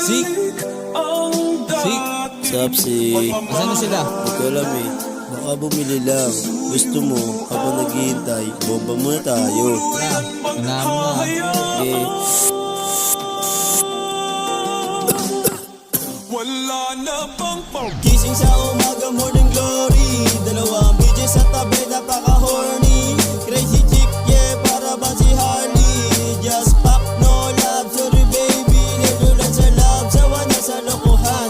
Sik! Sik! Sapsi, Asan na sila? hindi ko alam eh. Baka bumili lang. Gusto mo, habang naghihintay, bomba muna tayo. Tara, unahan mo na. Okay. Gising sa umaga, morning glory. Dalawang bitches sa tabi, napaka-horny. Crazy chick, yeah, para ba si Harley? Just pop, no love, sorry baby. Nadulan sa love, sawa na sa lokohan.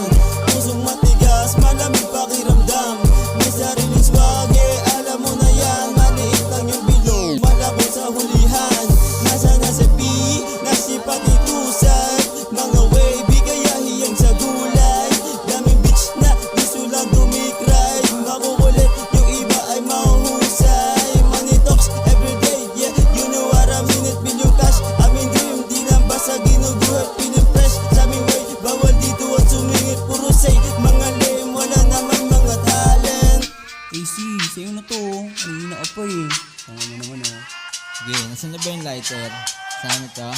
Pusong matigas, malamig pakiramdam. May sariling swag, yeah, alam mo na yan. Maliit lang yung bilog, malabot sa hulihan. Nasa si P, nasi pati tusay. Mga wavy, kaya hiyang sa gulay. Daming bitch na gusto lang dumikray. Makukulit, yung iba ay mahuhusay. Money talks everyday, yeah, you know what I mean. It million cash, aming dream. Di lang basta ginuguhat, pinimpress. Sa aming way, bawal dito at sumingit. Puro say, mga lame, wala naman mga talent. AC, sa'yo na to. Kanina ka pa eh. Ano naman ah. Sige, nasan na ba yung lighter? Saan ito?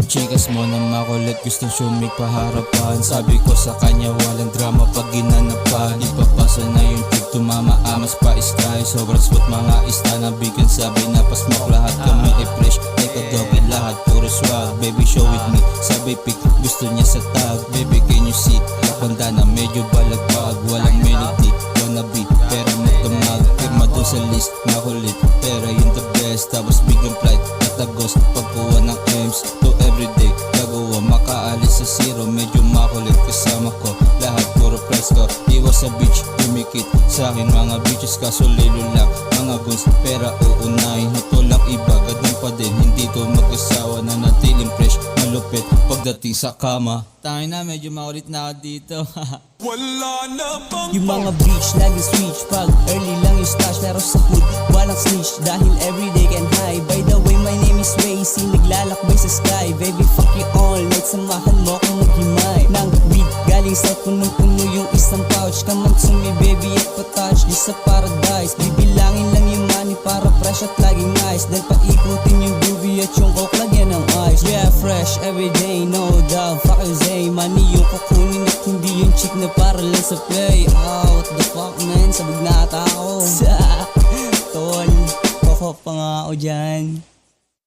Chikas mo na makulit, gustong sumik paharapan. Sabi ko sa kanya walang drama pag ginanapan. Ipapasa na yung tip, tumama amas pa sky. Sobrang smooth mga ista na bigyan, sabi na pasmak. Lahat kami i-fresh, ikadobi lahat puro swag. Baby show with me, sabi pick, gusto niya sa tag. Baby can you see, kapanda na medyo balagbag. Walang melody, wannabe, pero magdamag. Pirma dun sa list, makulit, pero yung the best. Tapos biglang flight, tatagos, pagkuha ng M's. To everyday, gagawa, makaalis sa zero. Medyo makulit kasama ko, lahat puro presko. Iwas sa beach, dumikit sa akin mga bitches. Kaso lilo lang, mga guns, pera uunahin. Ito lang iba, gadang pa din. Hindi to mag-asawa na natiling fresh, malupit pagdating sa kama. Tangin na, medyo makulit na ako dito. Yung mga beach, lagi switch. Pag early lang yung stash, laro sa hood, walang snitch. Dahil everyday can high. By the way, my name is Racy, naglalakbay sa sky. Baby, fuck you all night, samahan mo akong maghimay ng weed, galing sa punong-puno yung isang pouch. Come on to me baby at pa-touch, di sa paradise. Bibilangin lang yung money para fresh at laging nice. Then paikutin yung groovy at yung coke, lagyan ng ice. Yeah, fresh everyday, no doubt. Fuck you say, money yung kukunin at hindi yung chick na para lang sa play. Oh, what the fuck man, sabog na ata ako. Tol, koko pa nga ako dyan.